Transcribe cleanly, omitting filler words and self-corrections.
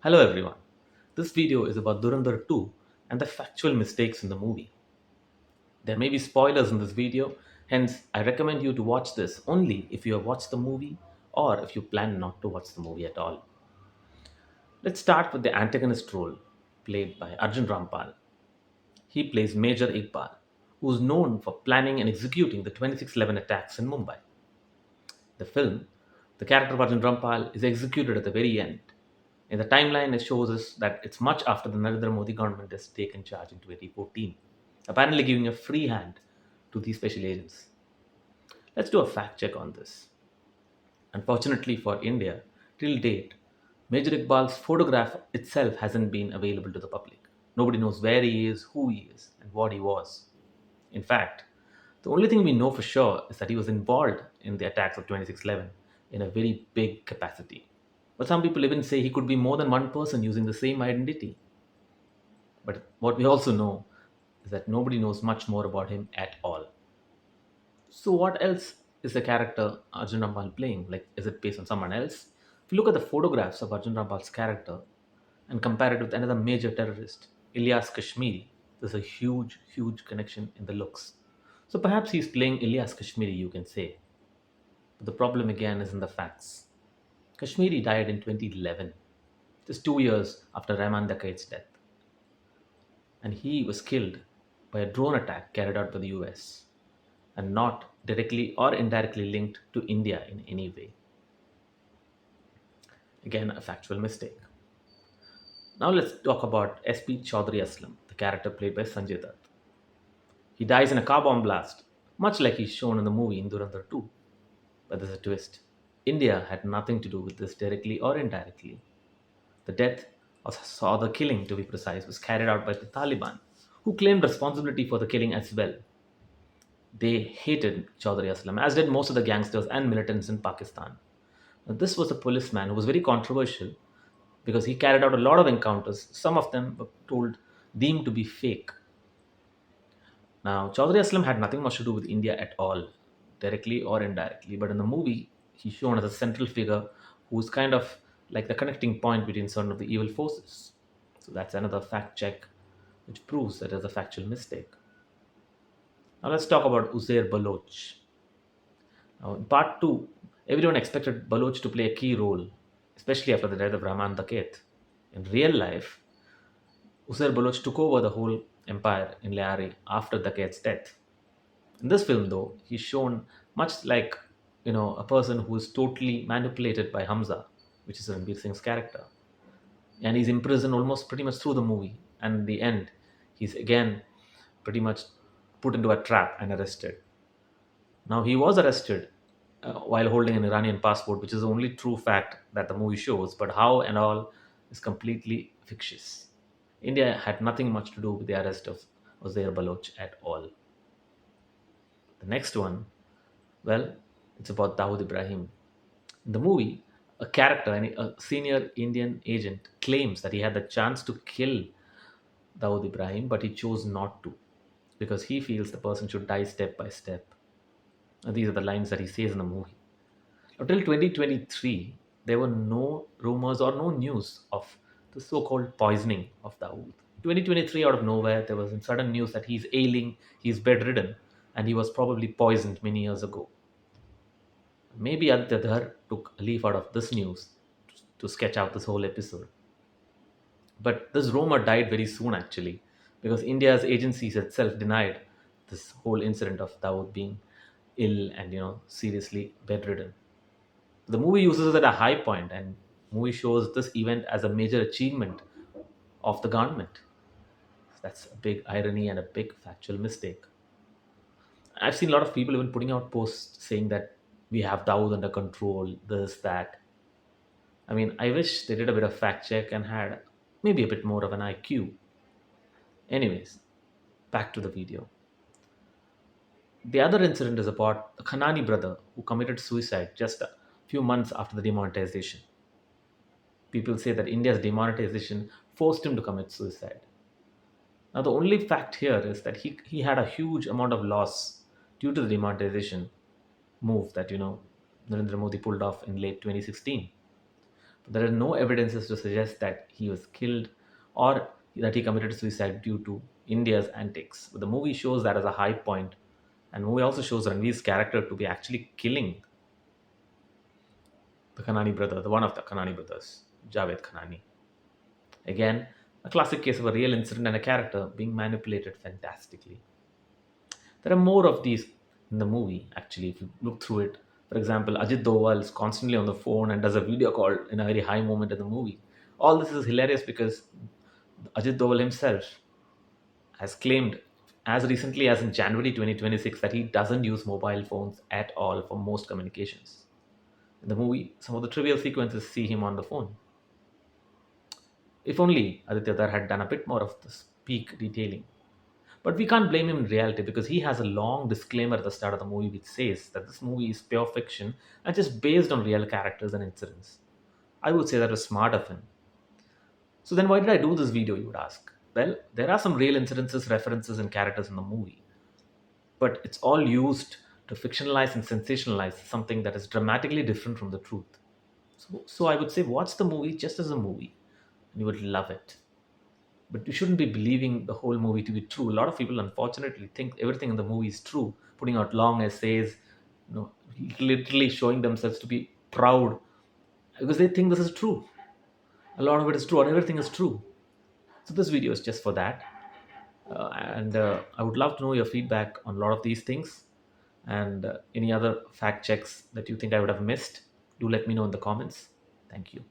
Hello everyone. This video is about Dhurandhar 2 and the factual mistakes in the movie. There may be spoilers in this video, hence I recommend you to watch this only if you have watched the movie or if you plan not to watch the movie at all. Let's start with the antagonist role played by Arjun Rampal. He plays Major Iqbal, who is known for planning and executing the 2611 attacks in Mumbai. The film, the character of Arjun Rampal is executed at the very end. In the timeline, it shows us that it's much after the Narendra Modi government has taken charge in 2014, apparently giving a free hand to these special agents. Let's do a fact check on this. Unfortunately for India, till date, Major Iqbal's photograph itself hasn't been available to the public. Nobody knows where he is, who he is, and what he was. In fact, the only thing we know for sure is that he was involved in the attacks of 2611 in a very big capacity. But some people even say he could be more than one person using the same identity. But what we also know is that nobody knows much more about him at all. So, what else is the character Arjun Rampal playing? Like, is it based on someone else? If you look at the photographs of Arjun Rampal's character and compare it with another major terrorist, Ilyas Kashmiri, there's a huge, huge connection in the looks. So, perhaps he's playing Ilyas Kashmiri, you can say. But the problem again is in the facts. Kashmiri died in 2011, just 2 years after Rahman Dakait's death, and he was killed by a drone attack carried out by the US and not directly or indirectly linked to India in any way. Again, a factual mistake. Now let's talk about SP Chaudhry Aslam, the character played by Sanjay Dutt. He dies in a car bomb blast, much like he's shown in the movie in Dhurandhar 2. But there's a twist. India had nothing to do with this directly or indirectly. The death, or the killing to be precise, was carried out by the Taliban, who claimed responsibility for the killing as well. They hated Chaudhry Aslam, as did most of the gangsters and militants in Pakistan. Now, this was a policeman who was very controversial because he carried out a lot of encounters. Some of them were deemed to be fake. Now, Chaudhry Aslam had nothing much to do with India at all, directly or indirectly. But in the movie, he's shown as a central figure who's kind of like the connecting point between certain of the evil forces. So that's another fact check which proves that it is a factual mistake. Now let's talk about Uzair Baloch. Now, in part 2, everyone expected Baloch to play a key role, especially after the death of Rahman Dakhet. In real life, Uzair Baloch took over the whole empire in Leari after Dakhet's death. In this film, though, he's shown much like a person who is totally manipulated by Hamza, which is Ranbir Singh's character, and he's imprisoned almost pretty much through the movie. And in the end, he's again pretty much put into a trap and arrested. Now he was arrested while holding an Iranian passport, which is the only true fact that the movie shows. But how and all is completely fictitious. India had nothing much to do with the arrest of Uzair Baloch at all. The next one, well, it's about Dawood Ibrahim. In the movie, a character, a senior Indian agent, claims that he had the chance to kill Dawood Ibrahim, but he chose not to because he feels the person should die step by step. And these are the lines that he says in the movie. Until 2023, there were no rumors or no news of the so called poisoning of Dawood. 2023, out of nowhere, there was sudden news that he's ailing, he's bedridden, and he was probably poisoned many years ago. Maybe Aditya Dhar took a leaf out of this news to sketch out this whole episode. But this rumor died very soon actually, because India's agencies itself denied this whole incident of Dawood being ill and seriously bedridden. The movie uses it at a high point, and movie shows this event as a major achievement of the government. That's a big irony and a big factual mistake. I've seen a lot of people even putting out posts saying that we have Dawood under control, this, that. I mean, I wish they did a bit of fact check and had maybe a bit more of an IQ. Anyways, back to the video. The other incident is about the Khanani brother who committed suicide just a few months after the demonetization. People say that India's demonetization forced him to commit suicide. Now, the only fact here is that he had a huge amount of loss due to the demonetization move that Narendra Modi pulled off in late 2016. There are no evidences to suggest that he was killed or that he committed suicide due to India's antics. But the movie shows that as a high point, and the movie also shows Ranveer's character to be actually killing the Kanani brother, the one of the Kanani brothers, Javed Kanani. Again, a classic case of a real incident and a character being manipulated fantastically. There are more of these in the movie, actually, if you look through it. For example, Ajit Doval is constantly on the phone and does a video call in a very high moment in the movie. All this is hilarious because Ajit Doval himself has claimed as recently as in January 2026 that he doesn't use mobile phones at all for most communications. In the movie, some of the trivial sequences see him on the phone. If only Aditya Dar had done a bit more of this peak detailing. But we can't blame him in reality because he has a long disclaimer at the start of the movie which says that this movie is pure fiction and just based on real characters and incidents. I would say that was smart of him. So then why did I do this video, you would ask? Well, there are some real incidences, references, and characters in the movie, but it's all used to fictionalize and sensationalize something that is dramatically different from the truth. So I would say watch the movie just as a movie, and you would love it. But you shouldn't be believing the whole movie to be true. A lot of people, unfortunately, think everything in the movie is true, putting out long essays, you know, literally showing themselves to be proud because they think this is true. A lot of it is true, or everything is true. So this video is just for that. And I would love to know your feedback on a lot of these things and any other fact checks that you think I would have missed. Do let me know in the comments. Thank you.